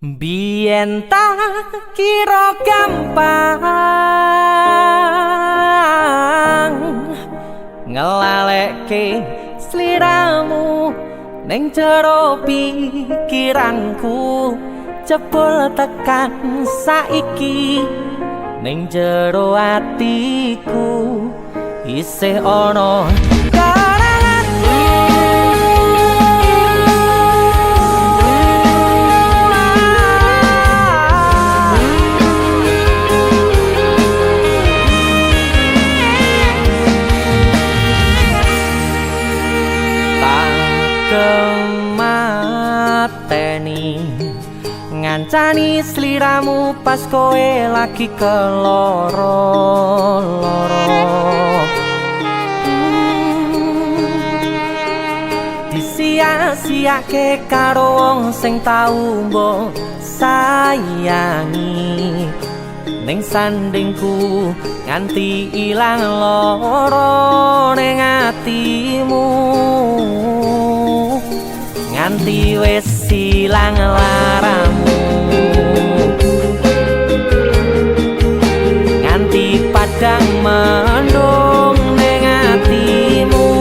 Biyen tak kira gampang ngelalekke sliramu ning jero pikiranku, jebul tekan saiki ning jero atiku isih ana kemateni ngancani sliramu pas kowe lagi keloro-loro. Disia-siake karo wong sing tau mbok sayangi, ning sandingku nganti ilang loro ning atimu, nganti wis ilang laramu, nganti padang mendung ning atimu.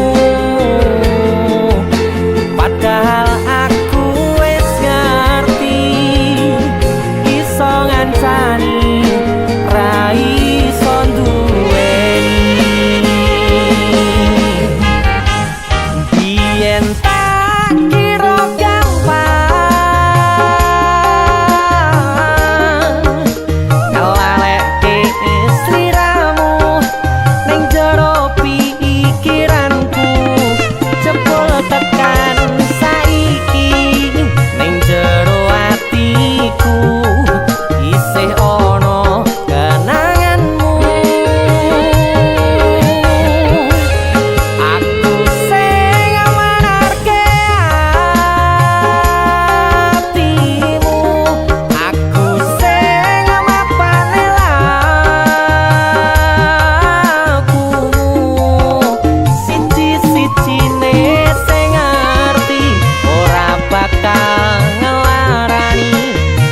Padahal aku wis ngerti iso ngancani ra iso duweni. Biyen tak kira gampang ngelalekke sliramu ning jero pikiranku, jebul tekan saiki ning jero atiku isih ana kenanganmu. Aku sing amanarke atimu, aku sing mapane lakumu, siji-sijine sing ngerti ora bakal ngelarani,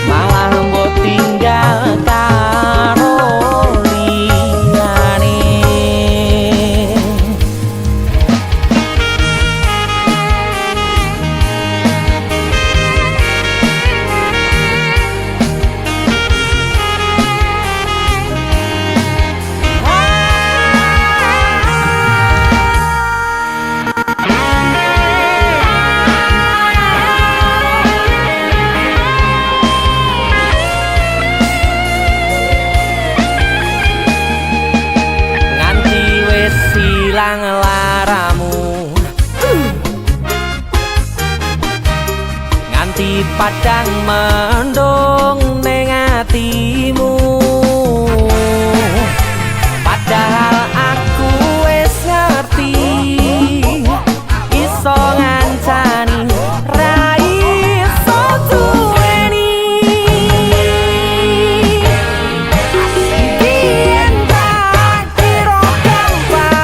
malah mbok tinggal karo liyane. Nganti wis ilang laramu, nganti padang mendung ning atimu. Padahal aku wis ngerti iso ngancani ra iso duweni. Biyen tak kira gampang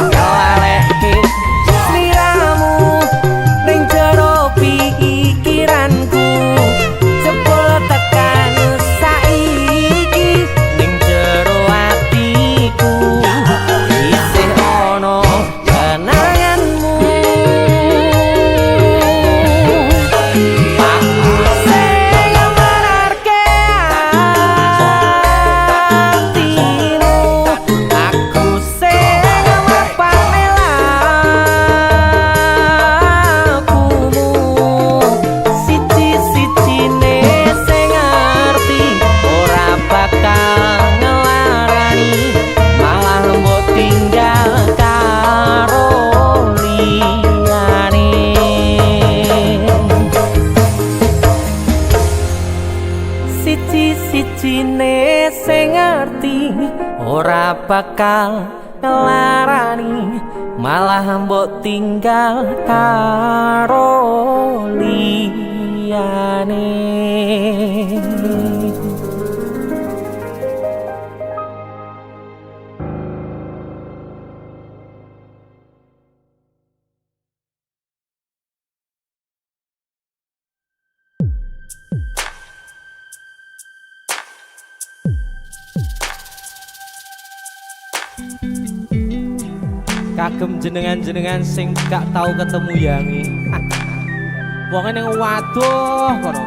ngelalekke sliramu ning jero pikiranku, jebul tekan saiki ning jero atiku isih ana kenanganmu. Aku sing amanarke atimu, aku sing mapane lakumu, siji-sijine sing ngerti ora bakal ngelarani, malah mbok tinggal karo liyane. Siji-sijine sing ngerti ora bakal ngelarani, malah mbok tinggal karo liyane. kagem jenengan-jenengan sing gak tau ketemu yangi. Wong ning waduh kono.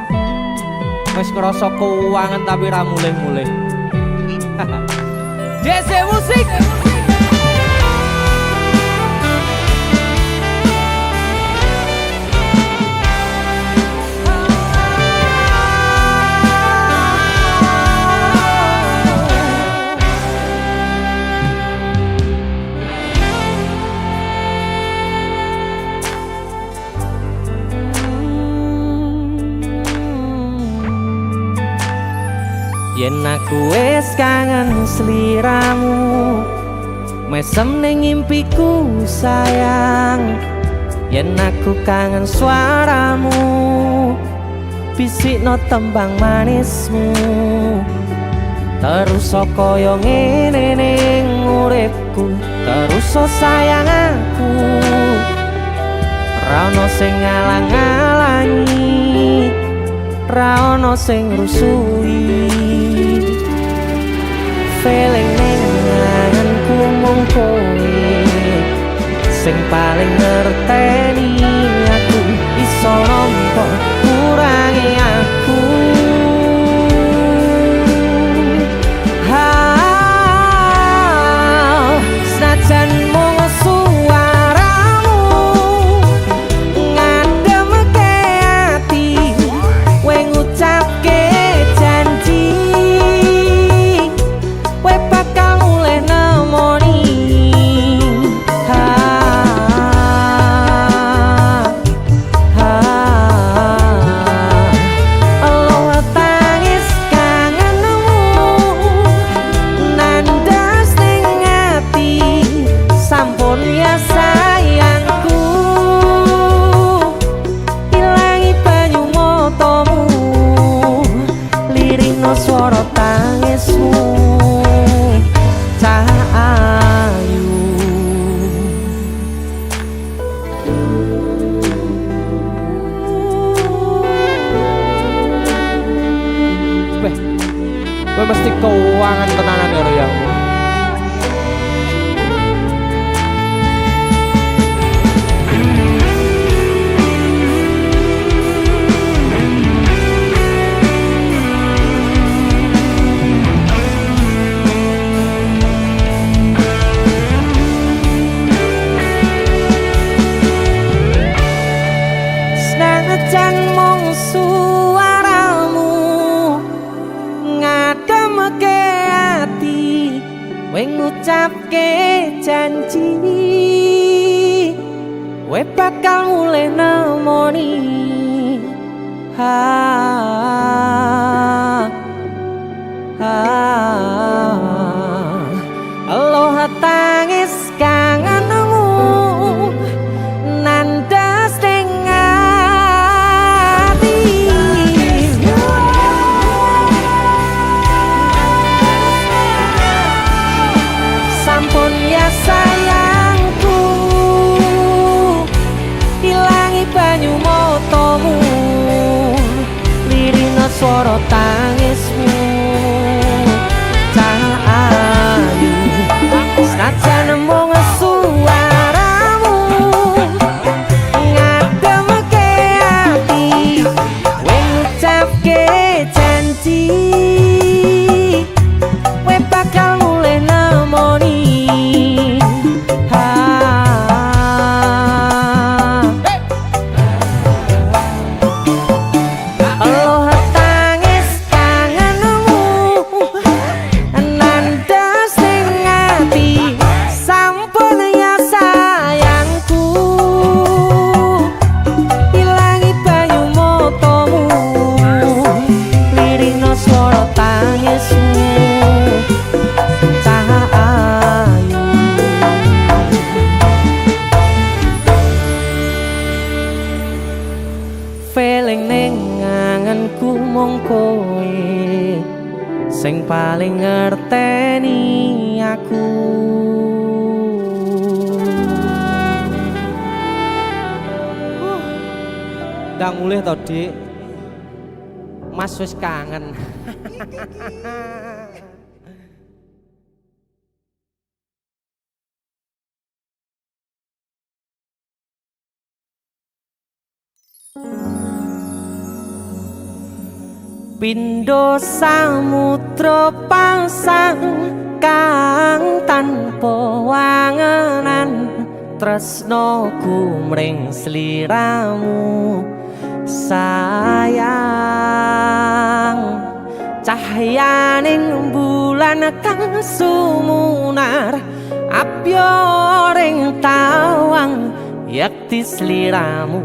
Wis ngrasa keuangan tapi ra mulih-mulih. DC musik. Yen aku wis kangen sliramu, mesem ning impiku sayang. Yen aku kangen suaramu, bisikno tembang manismu. Terus kaya ngene ning uripku, terus sayang aku. Ra ono sing ngalang-alangi, ra ono sing rusui. Feeling ning ngangenku mung kowe sing paling ngerteni aku. Iso nampa kurangi aku. Senajan mung suaramu ngademke ati, kowe ngucapke janji kowe bakal mulih nemoni. Allah tangis kangenmu nandas ning ati, sampun ya sayangku. Ilangi banyu matamu, lirihno swara tangismu. Cahayu kowe mesti keuangan tenanan ya Royang. Senajan mung suaramu ngademke ati, kowe ngucapke janji kowe bakal mulih nemoni. Allah tangis kangenmu nandas ning ati, sampun ya sayangku. Ilangi banyu matamu, lirihna swara tangismu. Cahayu senajan mung suaramu ngademke ati, kowe ngucapke janji kowe bakal mulih nemoni. Allah tangis kangenmu nandas ning ati, sampun ya sayangku. Ilangi banyu matamu, lirihno swara tangismu. Cahayu feeling ning ngangenku mung kowe sing paling ngerteni aku. Ndang mulih to, Dik. Mas wis kangen. Pindho samudra pasang kang tanpa wangenan tresnaku mring sliramu sayang cahyaning bulan kang sumunar apyoring tawang yakti sliramu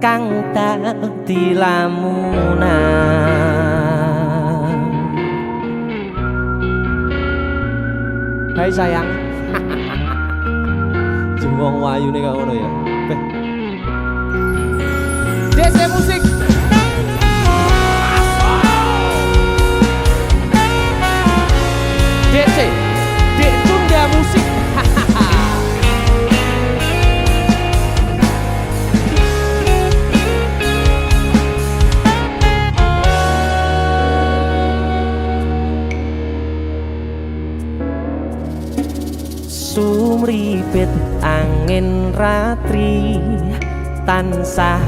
kang dadi lamunan. Hai sayang. Jengwong wayu nih kak ngono ya. DC musik. DC, Dek Tunda Musik. Sumripit angin ratri tansah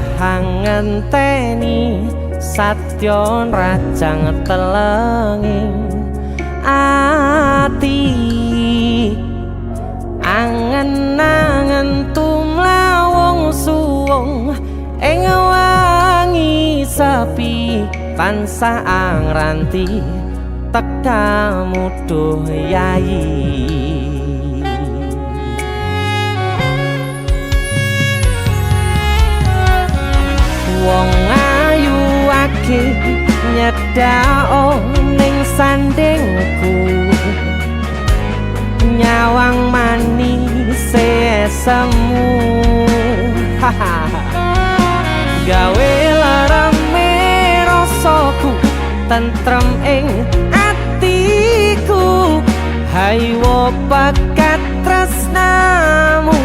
ngenteni satya rajang telenging ati angen-angen tumlawung suwung ing wangi sepi tansah angranti tekamu duh yayi. Wong ayu ake nyedhao ning sandingku nyawang manis semu gawe larame rasaku tentrem ing atiku haywo bakat tresnamu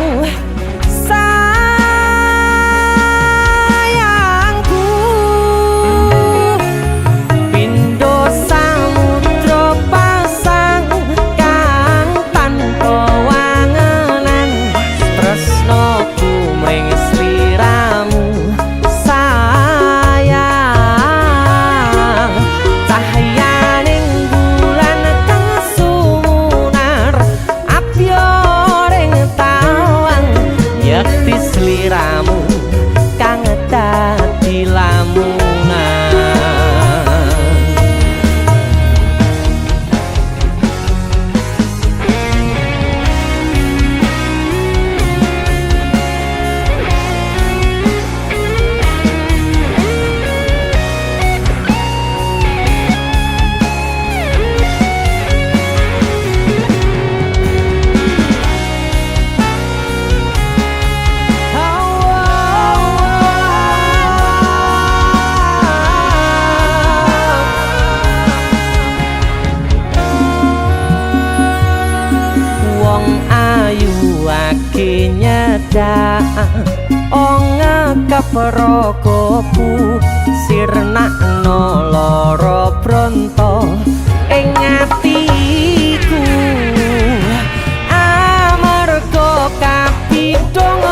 Prokoku sirnakno lara bronto ing atiku amarga kapidhong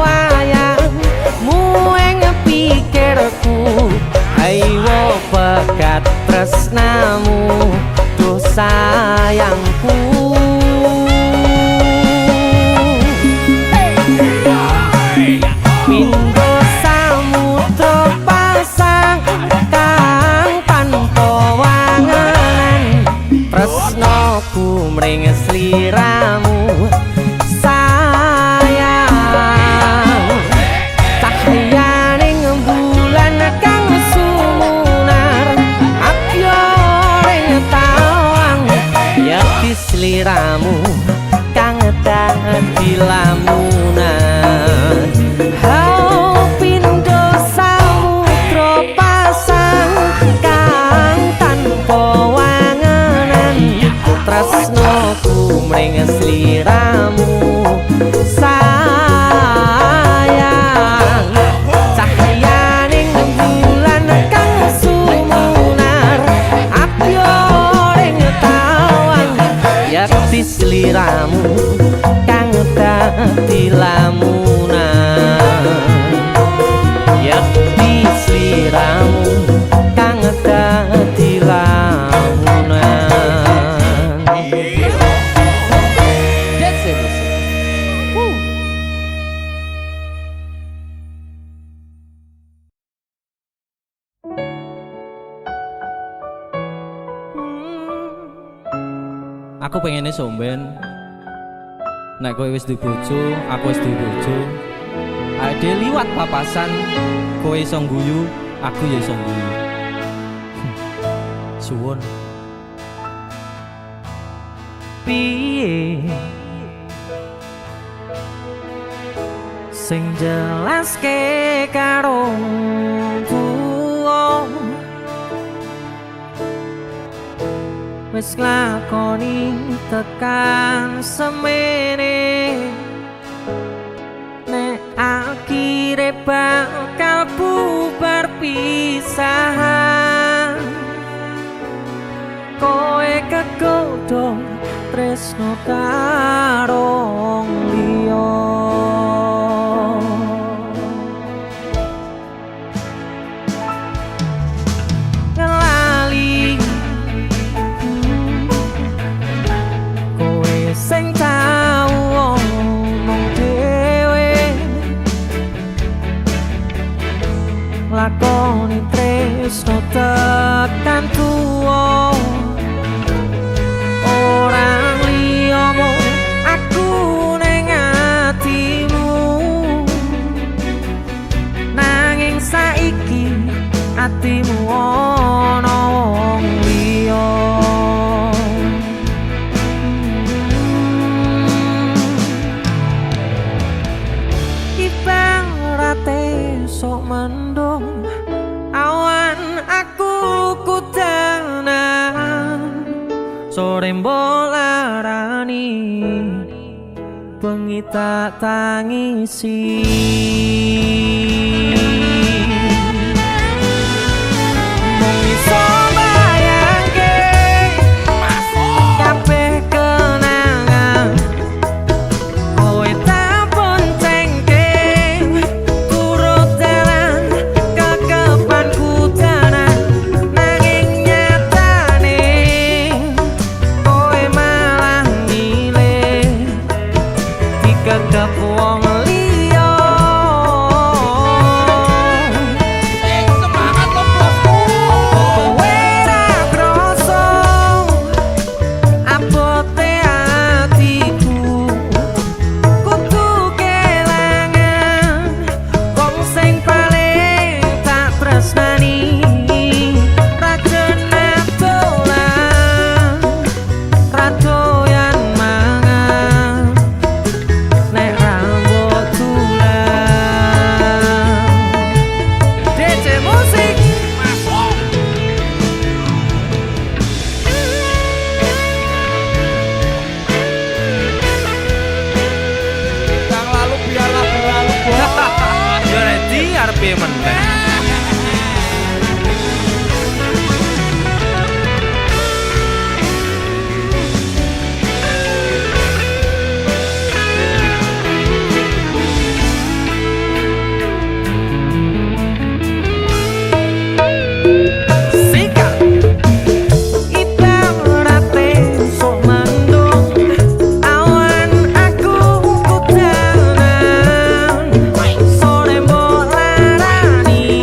wayangmu ing pikirku haywo bakat tresnamu duh sayangku. Mring sliramu sayang cahyaning bulan kang sumunar apyoring tawang yakti sliramu kang dadi lamunan. Hau pindho samudra pasang kang tanpa tresnaku mring sliramu sayang cahyaning bulan kang sumunar apyoring tawang yakti sliramu kang dadi lamunan. Aku pengennya somben nek kowe wis duwe bojo, aku wis duwe bojo. Ade liwat papasan, kowe iso guyu, aku ya iso guyu. Suwun. Piye sing jelaske karo wong wis lakoni tekan semene nek akhire bakal bubar pisahan kowe kegodhong tresno karo liya ngelali kowe sing tau omong dhewe lakoni tresno tekan tuwa orang liyamu aku ning atimu nanging saiki atimu ana wong liya ibarate sok mendung awan aku kudanan sore mbolarani bengi tak tangisi mung iso bayangke kabeh kenangan kowe tak boncengke turut dalan kekepanku danan nanging nyatane kowe malah milih dikekep wong liya semangat lo bosku kowe ra kroso abote atiku kudu kelangan wong sing paling tak tresnani rajane dolan radoyan mangan nek rambut tulang DC musik masuk yang lalu biarlah berlalu ya ready arep meneh sikat ibarate sok mendung awan aku kudanan sore mbolarani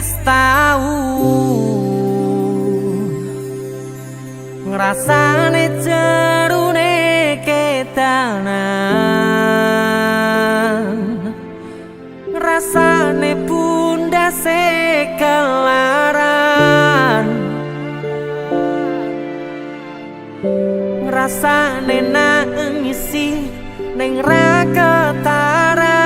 wis tau ngrasane jerune kedanan, ngrasane pundase kelaran, ngrasane nangisi ning ra ketara.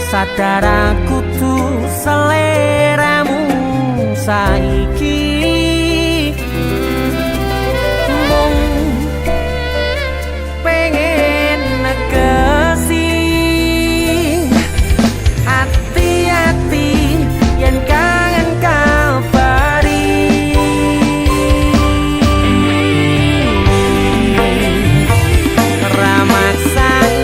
Sadar aku tuh seleramu saiki mung pengen negesi hati-hati yen kangen kabari ramaksane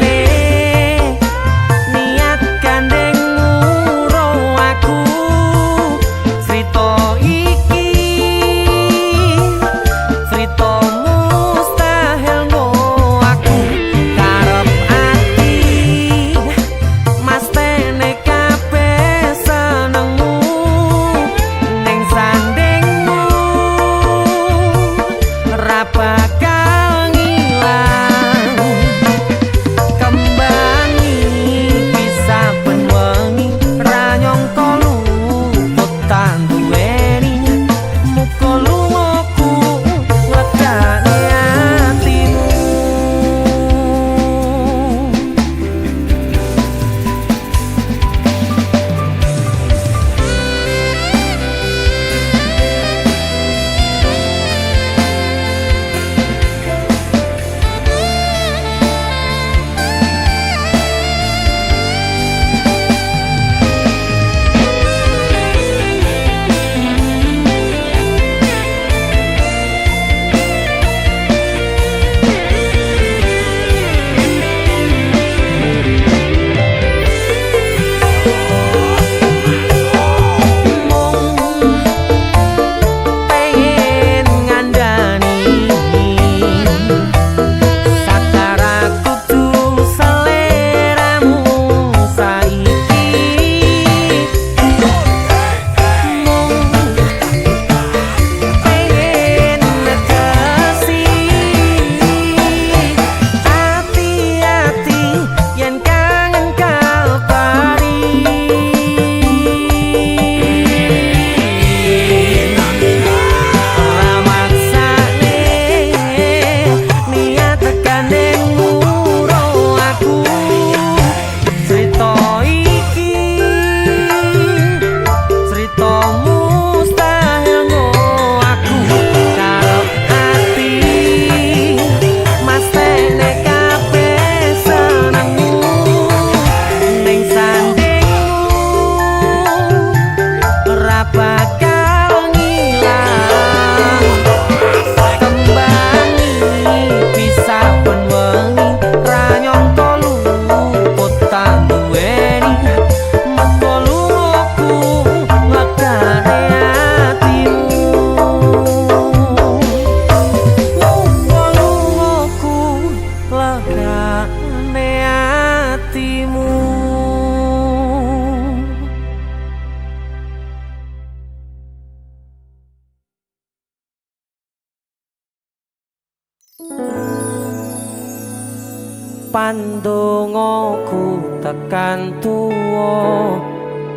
pandongaku tekan tuwa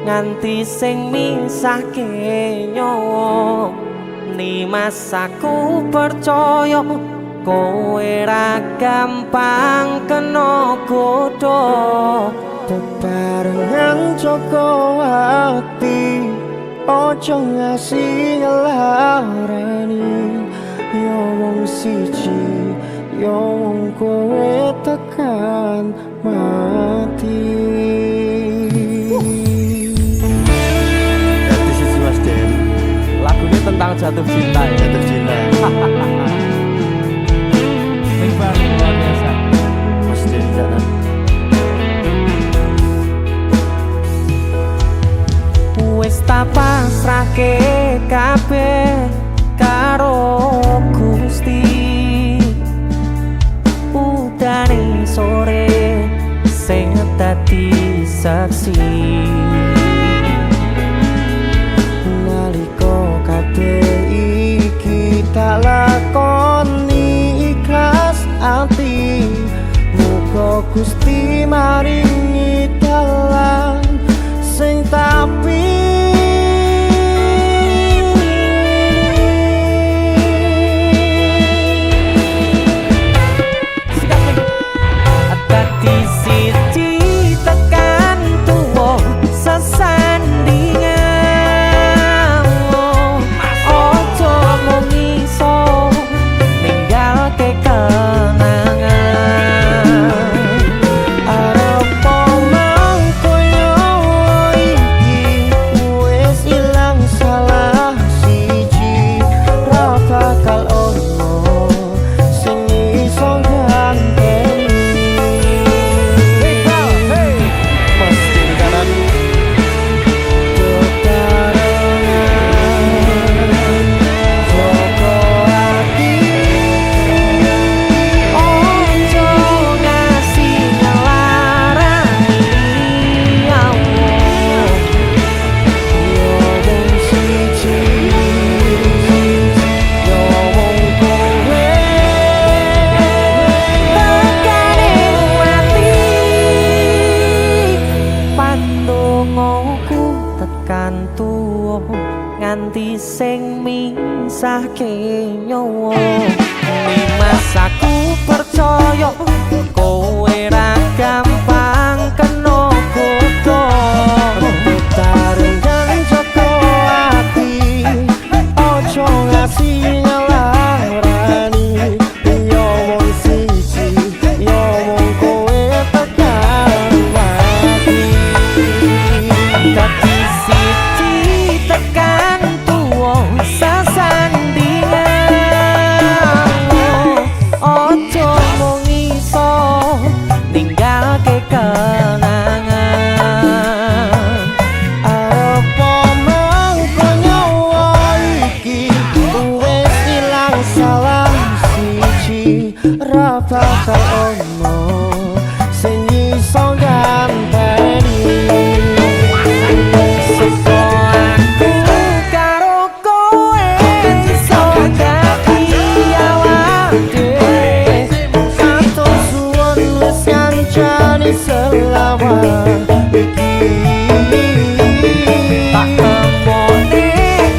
nganti sing misahke nyawa Nimas aku percaya kowe ra gampang kena godha bebarengan Joko ati oh ojo ngasih ngelarani. Yo wong siji, yo wong kowe tekan mati. Jadi siji Mas Den. Lagunya tentang jatuh cinta ya. Jatuh cinta. Hebat, luar biasa. Mas Den sana. Wis tak pasrahke kabeh karo Gusti. Udane sore sing dadi saksi. Naliko kabeh iki tak lakoni ikhlas ati. Muga Gusti maringi dalan sing tapi dadi siji tekan tuwa sesandingan. Ojo mung iso ninggalke kenangan. arep mangkoyo iki wis ilang salah siji. Ra bakal ono sing iso ganteni. Pasti di kanan bebarengan Joko hati. Ojo ngasih ngelarani Allah. Yo wong siji, yo wong kowe Tekane mati. Pandongaku tekan tuwa nganti sing misahke nyawa. Mas aku percaya kowe ra gampang kena godha. Tarengan Joko hati. Ojo ngasih ngelarani. Yo wong siji, yo wong kowe tekan mati. Dadi siji tekan tuwa sesandingan. Ojo mung iso ninggalke kenangan. Arep mangko nyawa iki wis ilang salah siji. Ra bakal ono sing iso ganteni. Seko aku karo kowe iso dadi awake dhewe. Atur suwun wis ngancani selawat iki. Tak temone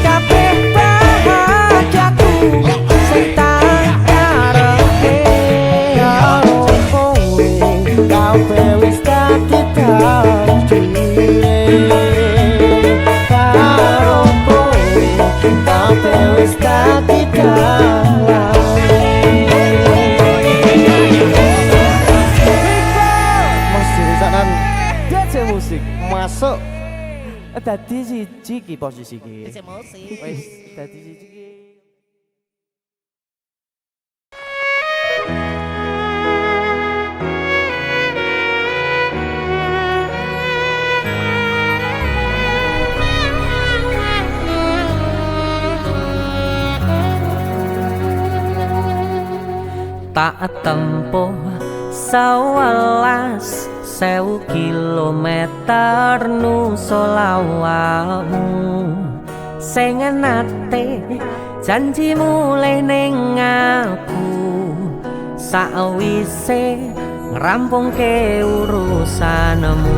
kabeh bahagiaku sing tak karepe. Karo kowe kabeh wis dadi takdire. Karo kowe kabeh wis dadi dalane. Mas dirisakan DJ musik masuk. dadi siji ki posisi ki. Isi musik. Wis dadi siji ki. Tak tempuh 11.000 kilometer nusolawamu sing nate janji mulih ning aku sakwise ngrampungke urusanmu.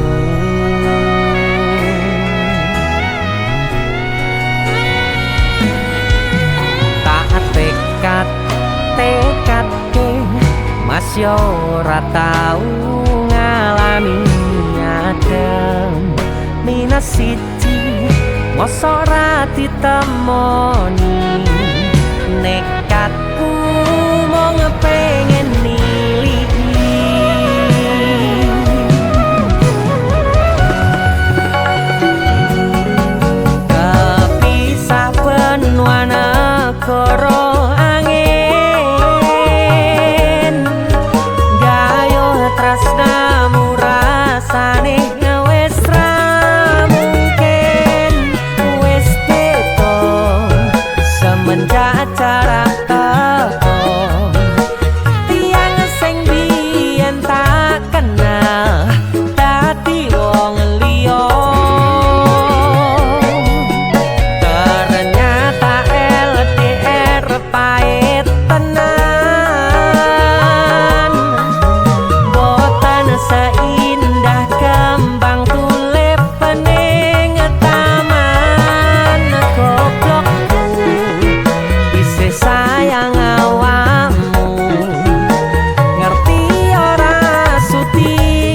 Tak tekad-tekadke Mas yo ora tau ngalami adem minus siji mosok ra ditemoni nekatku mung pengen niliki kepisah benua negara angin gayo tresnamu rasane wis ra mungkin wis beda semenjak jarak teko tiang sing biyen tak kenal dadi wong liya ternyata LDR pahit tenan boten seindah kembang tulip pening taman goblokku isih sayang awakmu ngerti ora sudi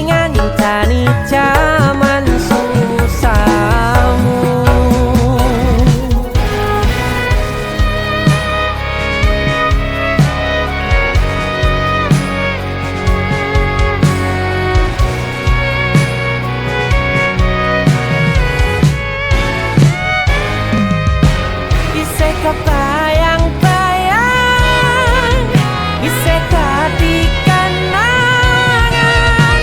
ngancani jaman susahmu isih kebayang-bayang isih dadi kenangan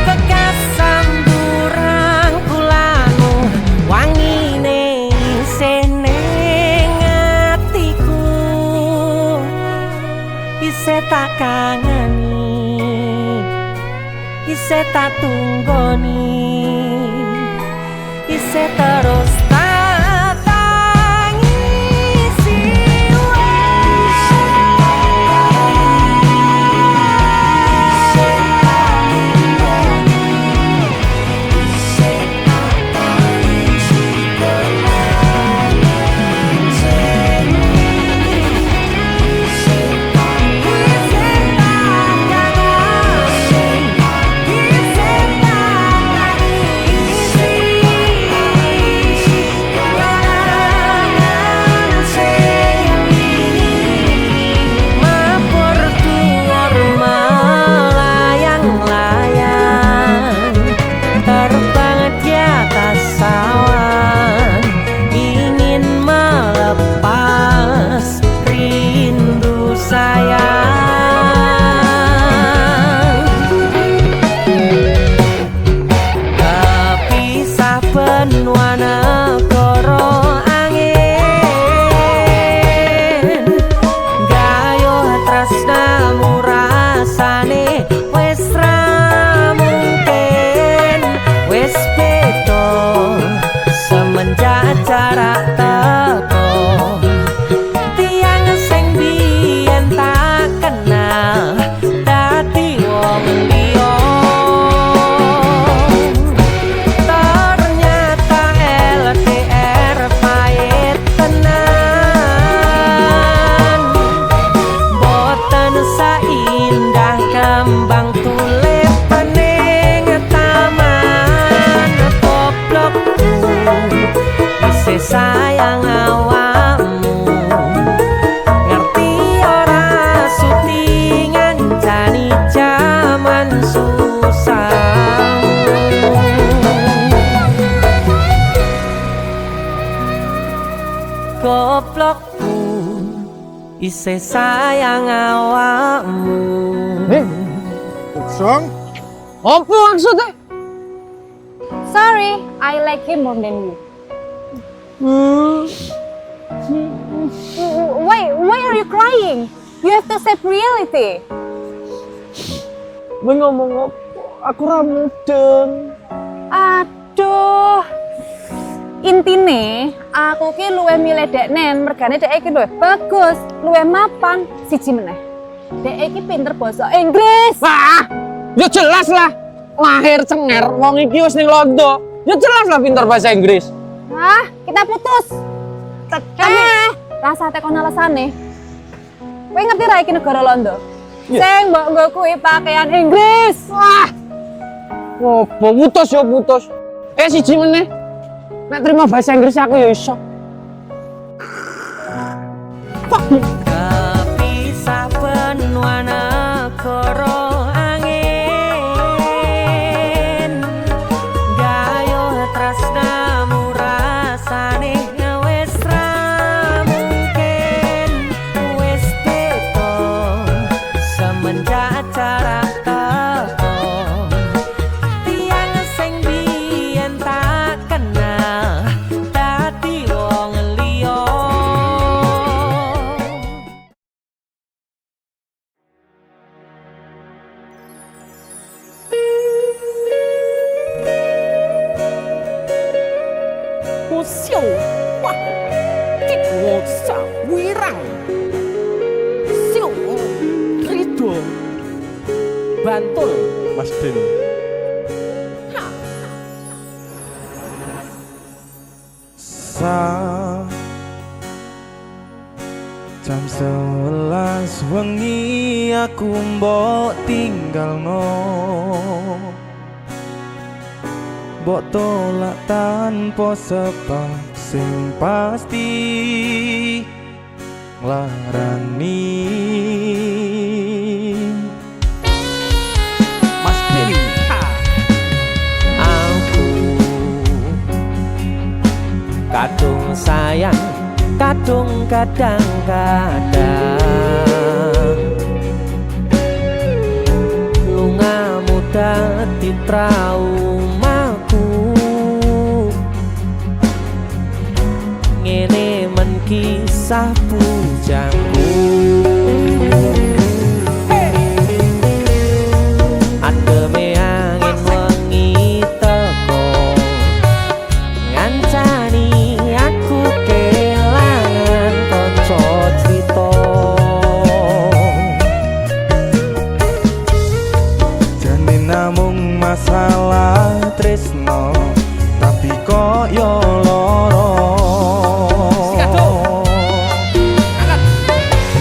bekas samburan kulamu wangine isih ning atiku isih tak kangeni isih tak tunggoni isih terus tak tangisi benua negara angin gayo tresnamu rasane wis ra mungkin wis beda semenjak jarak teko tiang sing biyen tak kenal dadi wong liya kembang tulip pening taman goblokku isih sayang awakmu ngerti ora sudi ngancani jaman susahmu goblokku isih sayang awakmu. Song. Apa maksudnya? Sorry, I like him more than you. Why are you crying? You have to accept reality. Gue ngomong apa? Aku ra mudeng. Aduh. Intine, aku ki luwih milih deknen, mergane dek iki luwih bagus, luwih mapan, siji meneh. Dek iki pinter basa Inggris. Wah, ya jelas lah. Lahir cenger, wong iki wis ning Londo. Ya jelas lah pinter bahasa Inggris. Ah, kita putus. Rasa tekon alasane. Kowe ngerti ra iki negara Londo? Sing mbok nggo kuwi pakaian Inggris. Wah. Opo putus ya putus. Siji meneh. Nek terima bahasa Inggris aku ya iso. Kepisah benua negara angin, gayuh tresnamu rasane wis ra mungkin, wis beda semenjak jarak teko. Tiang sing biyen tak kenal dadi wong liya. Siêu wah kik wosa wirang siêu krido Bantul Mas Den. Jam 11 wengi aku mbok tinggalno, mbok tolak tanpa sebab sing pasti nglarani. Mas Den. Aku kadung sayang, kadung kadang-kadang lungamu dadi traumaku. Ngene men kisah bujangku. Ademe angin wengi teko ngancani aku kelangan kanca crita. Jane namung masalah tresno, tapi kok yo loro.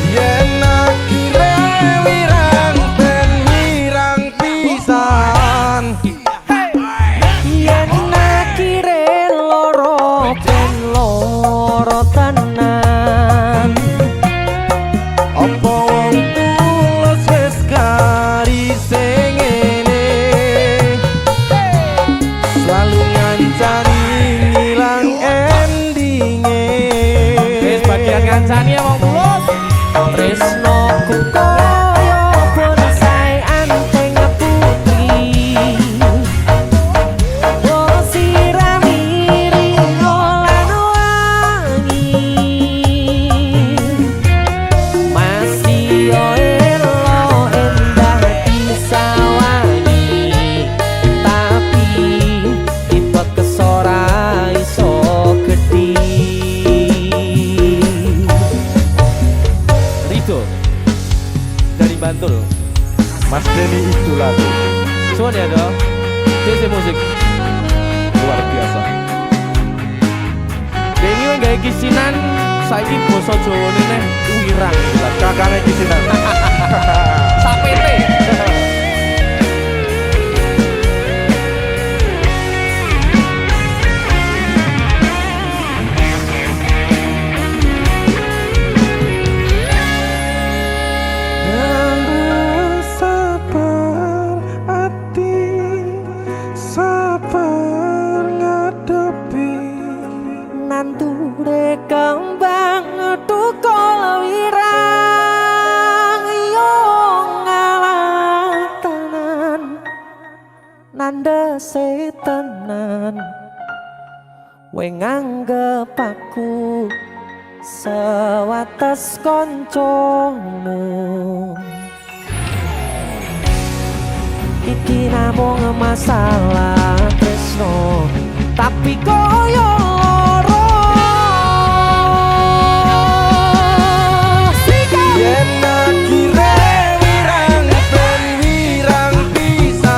Yen akhire wirang ben wirang pisan. Yen akhire loro ben loro tenan. Apa wong tulus wis garise ngene, selalu ngancani ngilang endinge. Wis bagian ngancani ya wong tulus. Tresnoku kaya bonsai anteng putri. Oh sirami ringo lan wangi. Masih yo elo endah disawangi. Tapi tipe kesora iso gedhi. Rido dari Bantul. Mas Denny itu lagu Suwun ya dong. DC musik luar biasa. Denny wong gawe kisinan saiki basa Jawane neh wirang. Lah kakane kisinan. Sapete. Sabar hati, sabar ngadepi. Nanture kembang tukul wirang yo ngalah tenan nandese tenan we nganggep aku sewates koncomu. Iki namung masalah tresno, tapi koyo loro. Yen akhire wirang ben wirang pisan.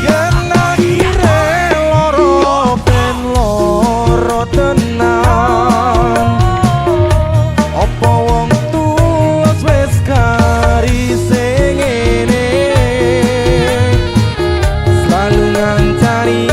Yen akhire loro ben loro tenan. Apa wong tulus wis garise ngene, selalu ngancani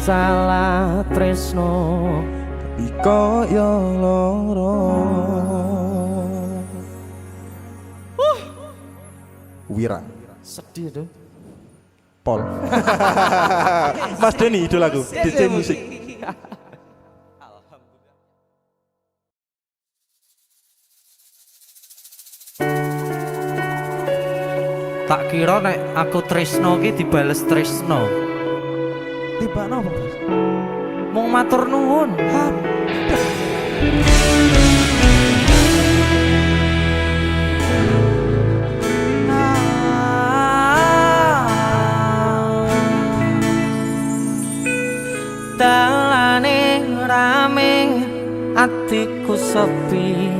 salah tresno tapi koyo loro. Wira sedih tuh. Pol. Mas Deni idolaku, DJ musik. Tak kira nek aku tresno ki dibales tresno. Tiba napa, Bos? Mung matur nuwun. Dalane rame atiku sepi,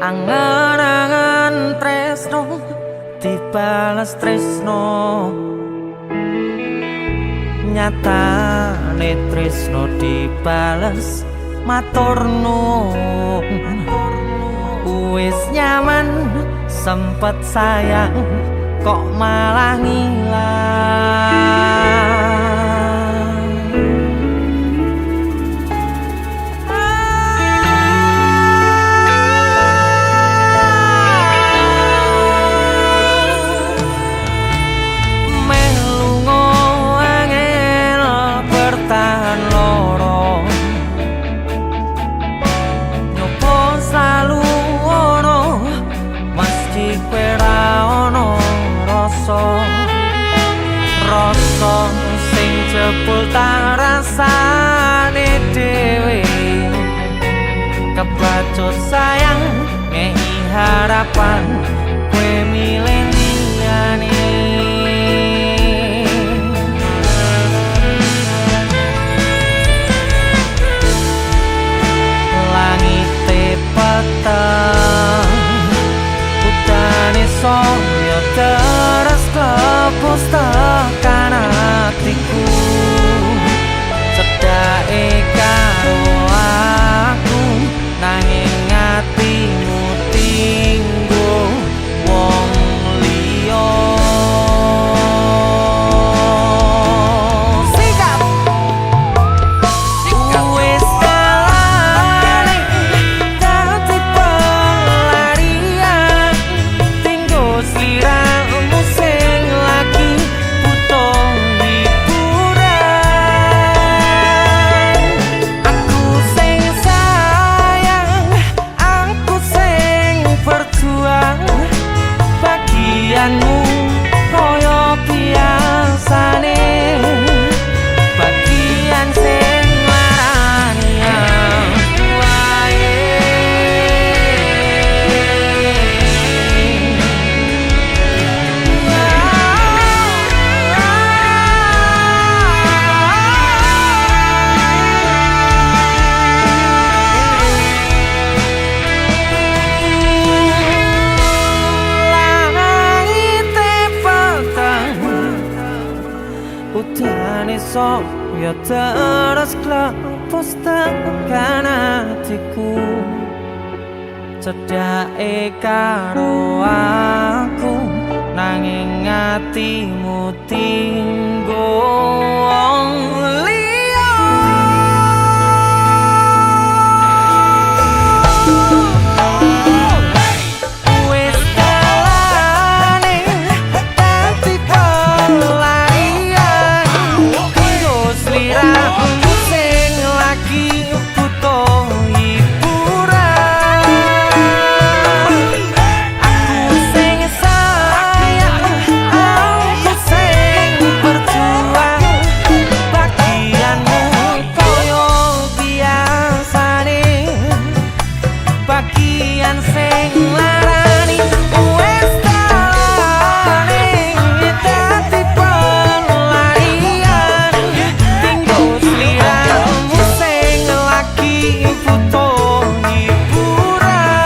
angan-angan tresno dibalas tresno, nyatane tresno dibalas matur nuwun. Wis nyaman sempet sayang kok malah ngilang. Rasa sing jebul tak rasane dhewe, kebacut sayang ngehi harapan kowe milih liyane. Langite peteng udane saya terus kepus tekan hatiku, cedake karo aku nanging hatimu tinggo wong liya. Sikap wis kalane dadi pelarian, tinggo sliramu sing lagi butuh hiburan. Aku sing sayang, aku sing berjuang, bagianmu koyo biasane, bagian sing larani aku wae. Langite peteng udane saya terus klepus tekan hatiku, cedake karo aku nanging hatimu tinggo wong liya. Wis kalane dadi pelarian, tinggo sliramu sing lagi butuh hiburan. Aku sing sayang, aku sing berjuang, bagianmu koyo biasane, bagian sing larani. Wis kalane dadi pelarian, tinggo sliramu sing lagi butuh hiburan.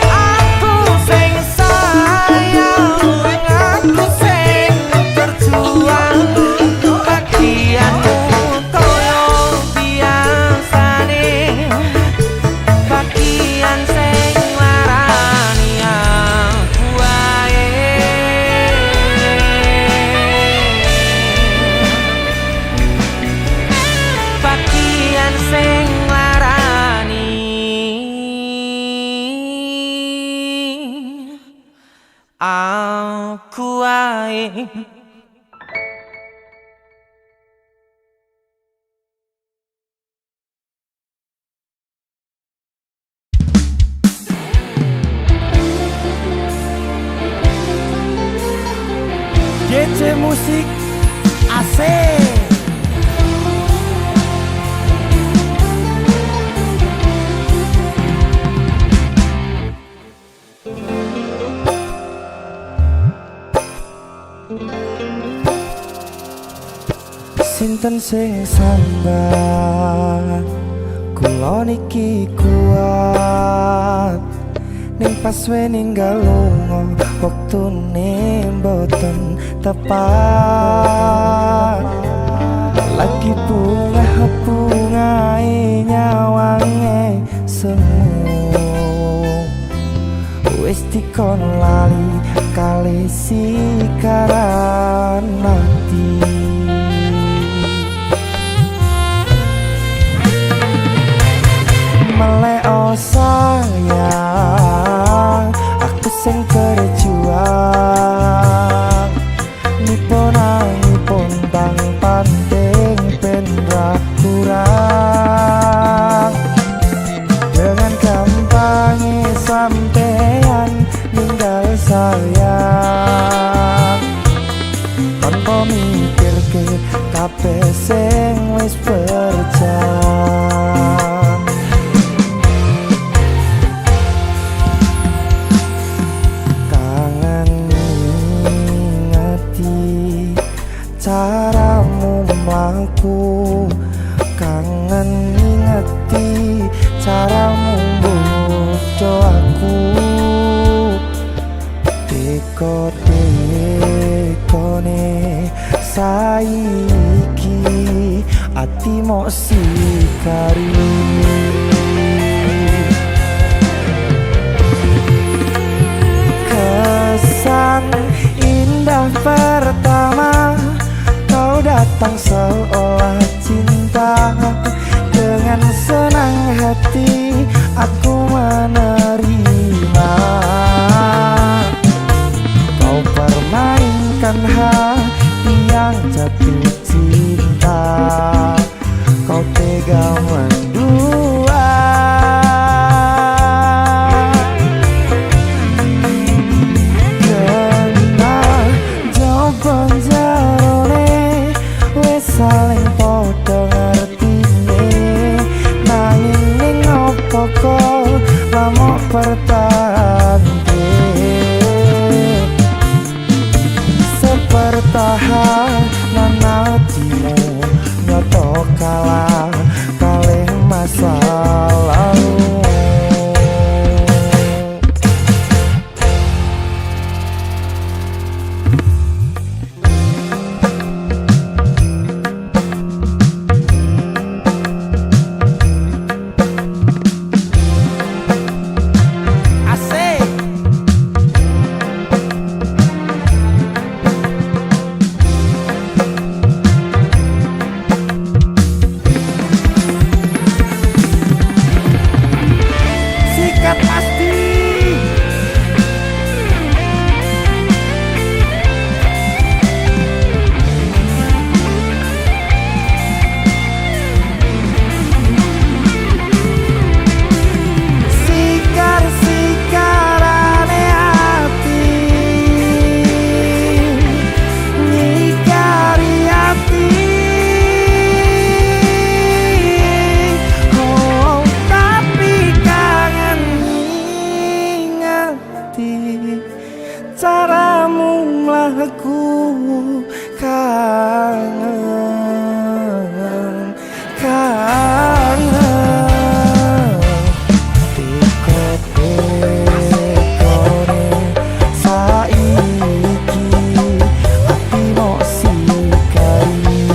Aku sing sayang, aku sing berjuang, bagianmu koyo biasane, bagian sing larani aku wae. aku wae. DC Musik AC. Sinten sing sambat kula niki kuat ning pas we ninggal lunga wektune mboten tepat lagi bungae nyawange semu wis dikon lali kali sikaran mati. Meleo sayang, aku sing berjuang nipun bang pandeng ben ra kurang. Dengan gampangnya sampean ninggal sayang tanpa mikir ke kabeh sing wis berjalan. Caramu mlaku kangen ngingeti caramu bodo aku dekone saiki ati mok sikari kesan indah pertama kau datang seolah cinta. Dengan senang hati aku menerima. Kau permainkan hati yang jatuh cinta. Kau tega mendua. Kena jawaban jarone saling podo ngertine nanging ning opo kok lama pertande sepertahanan hatimu nyoto kalah kalih masa lalu. Caramu mlaku kangen dekone saiki ati mok sikari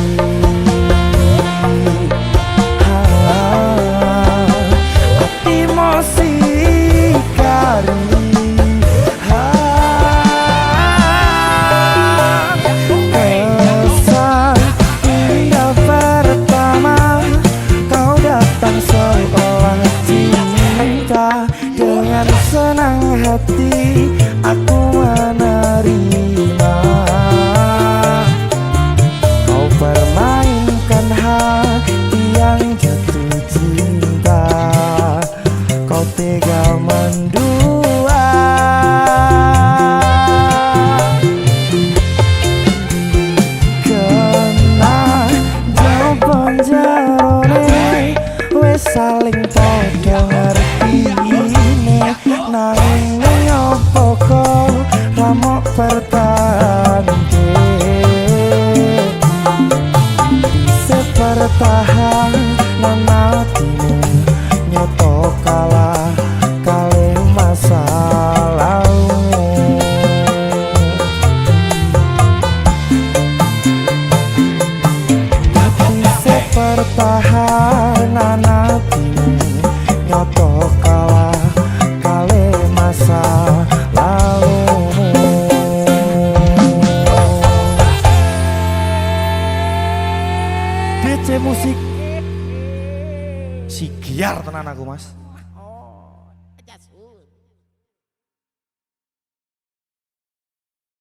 ati mok sikari. Dengan senang hati aku menerima. terima. Kau permainkan hati yang jatuh cinta, kau tega mendua. Kena jawaban jarone wes saling podo ngerti ini, nanging ning opo kok ramok pertante. Bisa bertahan nanatimu nyoto kalah kalih masa lalu. Bisa pertahanan hatimu nyoto kalah kalih masa lalu. DC Musik si giar tenan aku mas. Oh, jas.